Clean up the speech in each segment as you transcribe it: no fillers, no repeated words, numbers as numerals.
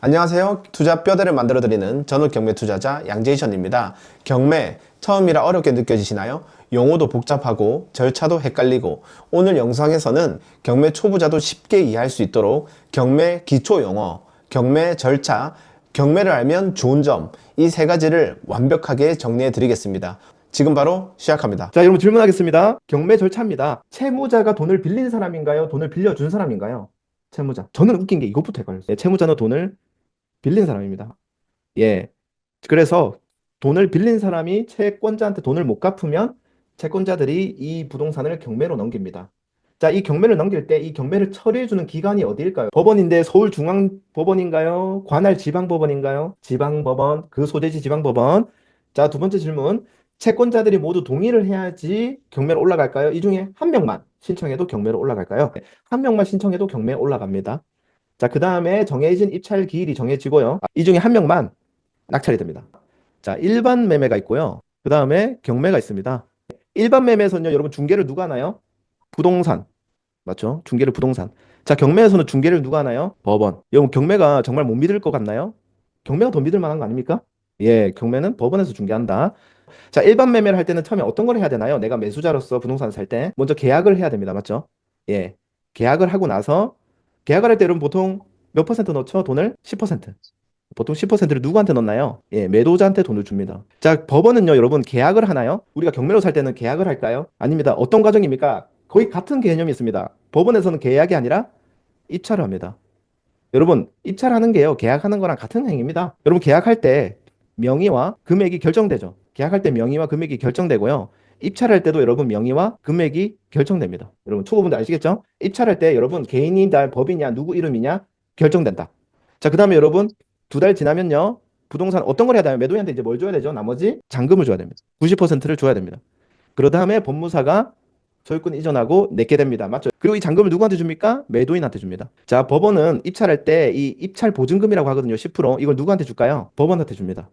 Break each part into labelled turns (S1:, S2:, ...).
S1: 안녕하세요. 투자 뼈대를 만들어드리는 전업 경매 투자자 양제이션입니다. 경매 처음이라 어렵게 느껴지시나요? 용어도 복잡하고 절차도 헷갈리고 오늘 영상에서는 경매 초보자도 쉽게 이해할 수 있도록 경매 기초 용어, 경매 절차, 경매를 알면 좋은 점 이 세 가지를 완벽하게 정리해 드리겠습니다. 지금 바로 시작합니다.
S2: 자, 여러분 질문하겠습니다. 경매 절차입니다. 채무자가 돈을 빌린 사람인가요? 돈을 빌려준 사람인가요? 채무자. 저는 웃긴 게 이것부터 헷갈렸어요. 채무자는 돈을 빌린 사람입니다. 예. 그래서 돈을 빌린 사람이 채권자한테 돈을 못 갚으면 채권자들이 이 부동산을 경매로 넘깁니다. 자, 이 경매를 넘길 때 이 경매를 처리해주는 기관이 어디일까요? 법원인데 서울중앙법원인가요? 관할 지방법원인가요? 지방법원, 그 소재지 지방법원. 자, 두 번째 질문. 채권자들이 모두 동의를 해야지 경매로 올라갈까요? 이 중에 한 명만 신청해도 경매로 올라갈까요? 한 명만 신청해도 경매에 올라갑니다. 자, 그 다음에 정해진 입찰 기일이 정해지고요. 이 중에 한 명만 낙찰이 됩니다. 자, 일반 매매가 있고요. 그 다음에 경매가 있습니다. 일반 매매에서는요, 여러분 중개를 누가 하나요? 부동산. 맞죠? 중개를 부동산. 자, 경매에서는 중개를 누가 하나요? 법원. 여러분, 경매가 정말 못 믿을 것 같나요? 경매가 더 믿을 만한 거 아닙니까? 예, 경매는 법원에서 중개한다. 자, 일반 매매를 할 때는 처음에 어떤 걸 해야 되나요? 내가 매수자로서 부동산을 살 때 먼저 계약을 해야 됩니다. 맞죠? 예. 계약을 하고 나서 계약을 할 때 여러분 보통 몇 퍼센트 넣죠? 돈을 10%. 보통 10%를 누구한테 넣나요? 예, 매도자한테 돈을 줍니다. 자, 법원은요, 여러분 계약을 하나요? 우리가 경매로 살 때는 계약을 할까요? 아닙니다. 어떤 과정입니까? 거의 같은 개념이 있습니다. 법원에서는 계약이 아니라 입찰을 합니다. 여러분, 입찰하는 게요, 계약하는 거랑 같은 행위입니다. 여러분, 계약할 때 명의와 금액이 결정되죠. 계약할 때 명의와 금액이 결정되고요. 입찰할 때도 여러분 명의와 금액이 결정됩니다. 여러분, 초보분들 아시겠죠? 입찰할 때 여러분 개인이냐, 법이냐, 누구 이름이냐 결정된다. 자, 그 다음에 여러분, 두 달 지나면요, 부동산 어떤 걸 해야 되나요? 매도인한테 이제 뭘 줘야 되죠? 나머지 잔금을 줘야 됩니다. 90%를 줘야 됩니다. 그러 다음에 법무사가 소유권 이전하고 내게 됩니다. 맞죠? 그리고 이 잔금을 누구한테 줍니까? 매도인한테 줍니다. 자, 법원은 입찰할 때 이 입찰 보증금이라고 하거든요. 10%. 이걸 누구한테 줄까요? 법원한테 줍니다.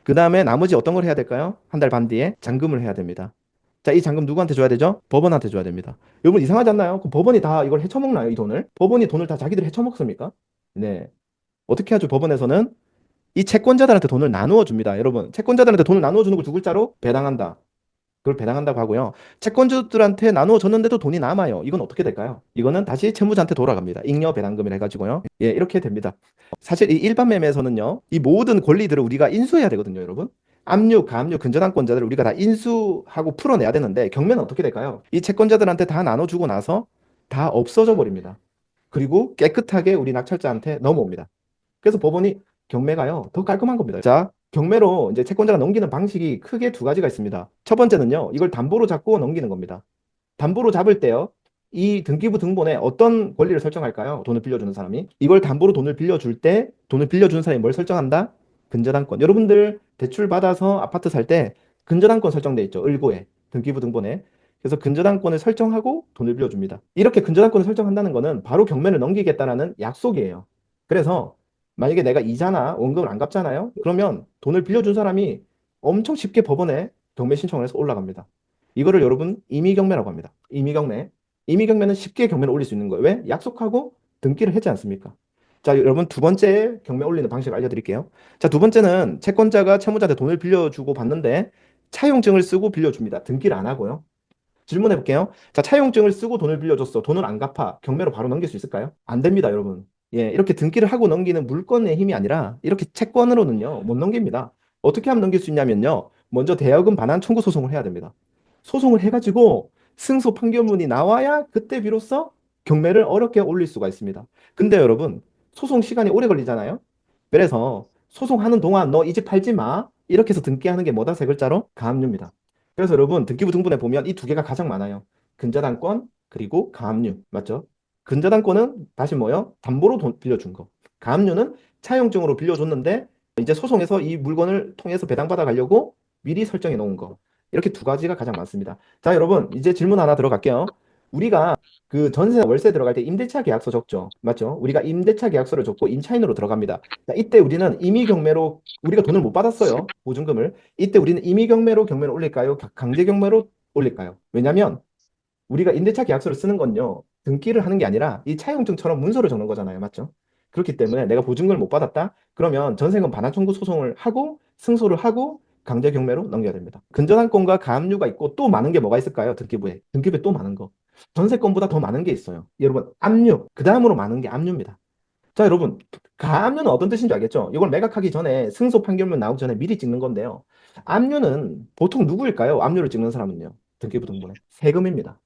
S2: 그 다음에 나머지 어떤 걸 해야 될까요? 한 달 반 뒤에 잔금을 해야 됩니다. 자, 이 잔금 누구한테 줘야 되죠? 법원한테 줘야 됩니다. 여러분 이상하지 않나요? 그럼 법원이 다 이걸 헤쳐먹나요? 이 돈을? 법원이 돈을 다 자기들이 헤쳐먹습니까? 네. 어떻게 하죠? 법원에서는 이 채권자들한테 돈을 나누어 줍니다. 여러분, 채권자들한테 돈을 나누어 주는 걸 두 글자로 배당한다. 그걸 배당한다고 하고요. 채권자들한테 나누어 줬는데도 돈이 남아요. 이건 어떻게 될까요? 이거는 다시 채무자한테 돌아갑니다. 잉여 배당금이라 해가지고요. 예, 이렇게 됩니다. 사실 이 일반 매매에서는요, 이 모든 권리들을 우리가 인수해야 되거든요, 여러분. 압류, 가압류, 근저당권자들을 우리가 다 인수하고 풀어내야 되는데 경매는 어떻게 될까요? 이 채권자들한테 다 나눠주고 나서 다 없어져 버립니다. 그리고 깨끗하게 우리 낙찰자한테 넘어옵니다. 그래서 법원이 경매가요, 더 깔끔한 겁니다. 자, 경매로 이제 채권자가 넘기는 방식이 크게 두 가지가 있습니다. 첫 번째는요, 이걸 담보로 잡고 넘기는 겁니다. 담보로 잡을 때요, 이 등기부 등본에 어떤 권리를 설정할까요? 돈을 빌려주는 사람이. 이걸 담보로 돈을 빌려줄 때, 돈을 빌려주는 사람이 뭘 설정한다? 근저당권. 여러분들 대출 받아서 아파트 살 때 근저당권 설정돼 있죠. 을고에, 등기부 등본에. 그래서 근저당권을 설정하고 돈을 빌려줍니다. 이렇게 근저당권을 설정한다는 거는 바로 경매를 넘기겠다라는 약속이에요. 그래서 만약에 내가 이자나 원금을 안 갚잖아요? 그러면 돈을 빌려준 사람이 엄청 쉽게 법원에 경매 신청을 해서 올라갑니다. 이거를 여러분 임의경매라고 합니다. 임의경매. 임의경매는 쉽게 경매를 올릴 수 있는 거예요. 왜? 약속하고 등기를 했지 않습니까? 자, 여러분 두 번째 경매 올리는 방식을 알려드릴게요. 자, 두 번째는 채권자가 채무자한테 돈을 빌려주고 받는데 차용증을 쓰고 빌려줍니다. 등기를 안 하고요. 질문해 볼게요. 자, 차용증을 쓰고 돈을 빌려줬어. 돈을 안 갚아. 경매로 바로 넘길 수 있을까요? 안 됩니다, 여러분. 예, 이렇게 등기를 하고 넘기는 물권의 힘이 아니라 이렇게 채권으로는요, 못 넘깁니다. 어떻게 하면 넘길 수 있냐면요. 먼저 대여금 반환 청구 소송을 해야 됩니다. 소송을 해가지고 승소 판결문이 나와야 그때 비로소 경매를 어렵게 올릴 수가 있습니다. 근데 여러분, 소송 시간이 오래 걸리잖아요? 그래서 소송하는 동안 너 이 집 팔지 마. 이렇게 해서 등기하는 게 뭐다? 세 글자로? 가압류입니다. 그래서 여러분 등기부 등본에 보면 이 두 개가 가장 많아요. 근저당권 그리고 가압류. 맞죠? 근저당권은 다시 뭐요? 담보로 돈 빌려준 거. 가압류는 차용증으로 빌려줬는데 이제 소송에서 이 물건을 통해서 배당받아 가려고 미리 설정해 놓은 거. 이렇게 두 가지가 가장 많습니다. 자, 여러분 이제 질문 하나 들어갈게요. 우리가 그 전세 월세 들어갈 때 임대차 계약서 적죠. 맞죠? 우리가 임대차 계약서를 적고 임차인으로 들어갑니다. 자, 이때 우리는 임의 경매로 우리가 돈을 못 받았어요. 보증금을. 이때 우리는 임의 경매로 경매를 올릴까요? 강제 경매로 올릴까요? 왜냐면 우리가 임대차 계약서를 쓰는 건요. 등기를 하는 게 아니라 이 차용증처럼 문서를 적는 거잖아요. 맞죠? 그렇기 때문에 내가 보증금을 못 받았다? 그러면 전세금 반환 청구 소송을 하고 승소를 하고 강제 경매로 넘겨야 됩니다. 근저당권과 가압류가 있고 또 많은 게 뭐가 있을까요? 등기부에. 등기부에 또 많은 거. 전세권보다 더 많은 게 있어요. 여러분, 압류. 그 다음으로 많은 게 압류입니다. 자, 여러분, 가압류는 어떤 뜻인지 알겠죠? 이걸 매각하기 전에 승소 판결문 나오기 전에 미리 찍는 건데요. 압류는 보통 누구일까요? 압류를 찍는 사람은요. 등기부 등본에. 세금입니다.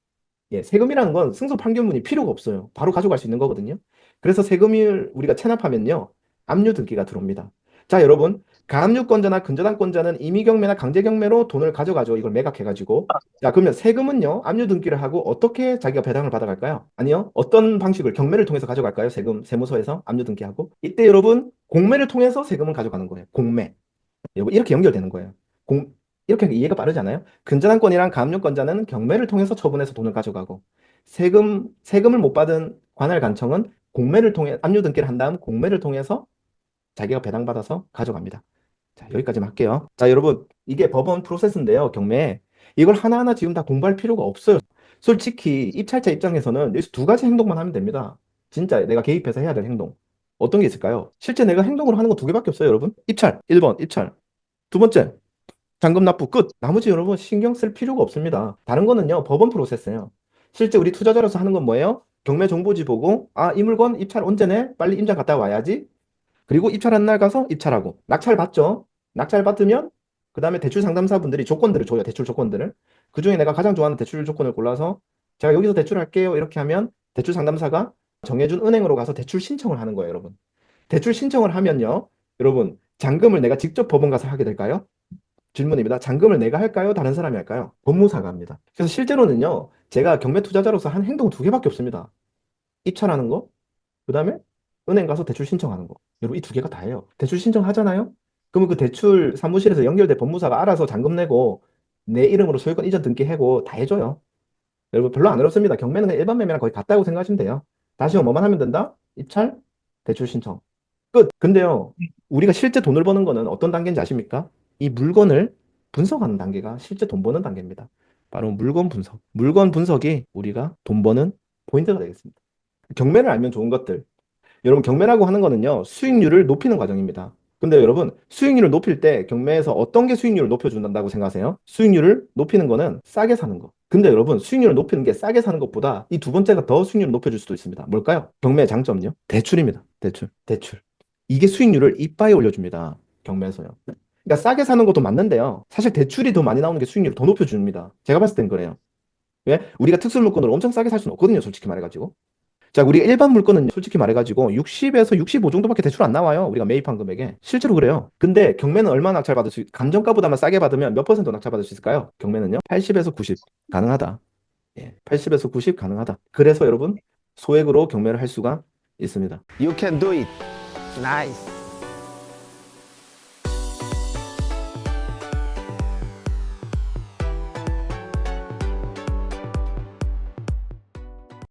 S2: 예, 세금이라는 건 승소 판결문이 필요가 없어요. 바로 가져갈 수 있는 거거든요. 그래서 세금을 우리가 체납하면요. 압류 등기가 들어옵니다. 자, 여러분, 가압류권자나 근저당권자는 임의경매나 강제경매로 돈을 가져가죠. 이걸 매각해가지고. 자, 그러면 세금은요. 압류 등기를 하고 어떻게 자기가 배당을 받아갈까요? 아니요. 어떤 방식을 경매를 통해서 가져갈까요? 세금, 세무서에서 압류 등기하고. 이때 여러분, 공매를 통해서 세금을 가져가는 거예요. 공매. 이렇게 연결되는 거예요. 공, 이렇게 이해가 빠르잖아요. 근저당권이랑 가압류권자는 경매를 통해서 처분해서 돈을 가져가고 세금을 못 받은 관할 간청은 공매를 통해 압류 등기를 한 다음 공매를 통해서 자기가 배당받아서 가져갑니다. 자, 여기까지만 할게요. 자, 여러분, 이게 법원 프로세스인데요. 경매. 이걸 하나하나 지금 다 공부할 필요가 없어요. 솔직히 입찰자 입장에서는 여기서 두 가지 행동만 하면 됩니다. 진짜 내가 개입해서 해야 될 행동. 어떤 게 있을까요? 실제 내가 행동으로 하는 거 두 개밖에 없어요, 여러분. 입찰. 1번, 입찰. 두 번째, 잔금 납부 끝. 나머지 여러분 신경 쓸 필요가 없습니다. 다른 거는요, 법원 프로세스예요. 실제 우리 투자자로서 하는 건 뭐예요? 경매 정보지 보고, 아, 이 물건 입찰 언제 내? 빨리 임장 갔다 와야지. 그리고 입찰한 날 가서 입찰하고. 낙찰 받죠? 낙찰 받으면, 그 다음에 대출 상담사분들이 조건들을 줘요. 대출 조건들을. 그 중에 내가 가장 좋아하는 대출 조건을 골라서, 제가 여기서 대출할게요. 이렇게 하면 대출 상담사가 정해준 은행으로 가서 대출 신청을 하는 거예요, 여러분. 대출 신청을 하면요, 여러분, 잔금을 내가 직접 법원 가서 하게 될까요? 질문입니다. 잔금을 내가 할까요? 다른 사람이 할까요? 법무사가 합니다. 그래서 실제로는요, 제가 경매 투자자로서 한 행동 두 개밖에 없습니다. 입찰하는 거, 그 다음에 은행 가서 대출 신청하는 거. 여러분, 이 두 개가 다예요. 대출 신청하잖아요? 그러면 그 대출 사무실에서 연결된 법무사가 알아서 잔금 내고, 내 이름으로 소유권 이전 등기하고 다 해줘요. 여러분, 별로 안 어렵습니다. 경매는 그냥 일반 매매랑 거의 같다고 생각하시면 돼요. 다시 뭐만 하면 된다? 입찰, 대출 신청. 끝. 근데요, 우리가 실제 돈을 버는 거는 어떤 단계인지 아십니까? 이 물건을 분석하는 단계가 실제 돈 버는 단계입니다. 바로 물건 분석. 물건 분석이 우리가 돈 버는 포인트가 되겠습니다. 경매를 알면 좋은 것들. 여러분, 경매라고 하는 거는요, 수익률을 높이는 과정입니다. 근데 여러분, 수익률을 높일 때 경매에서 어떤 게 수익률을 높여준다고 생각하세요? 수익률을 높이는 거는 싸게 사는 거. 근데 여러분, 수익률을 높이는 게 싸게 사는 것보다 이 두 번째가 더 수익률을 높여줄 수도 있습니다. 뭘까요? 경매의 장점은요? 대출입니다. 대출. 대출. 이게 수익률을 이빠이 올려줍니다. 경매에서요. 그러니까 싸게 사는 것도 맞는데요. 사실 대출이 더 많이 나오는 게 수익률을 더 높여줍니다. 제가 봤을 땐 그래요. 왜? 우리가 특수 물건을 엄청 싸게 살 수는 없거든요. 솔직히 말해가지고. 자, 우리가 일반 물건은 솔직히 말해가지고 60에서 65 정도밖에 대출 안 나와요. 우리가 매입한 금액에. 실제로 그래요. 근데 경매는 얼마나 낙찰받을 수, 감정가보다만 싸게 받으면 몇 퍼센트 낙찰받을 수 있을까요? 경매는요? 80에서 90. 가능하다. 예, 80에서 90 가능하다. 그래서 여러분, 소액으로 경매를 할 수가 있습니다.
S1: You can do it. Nice.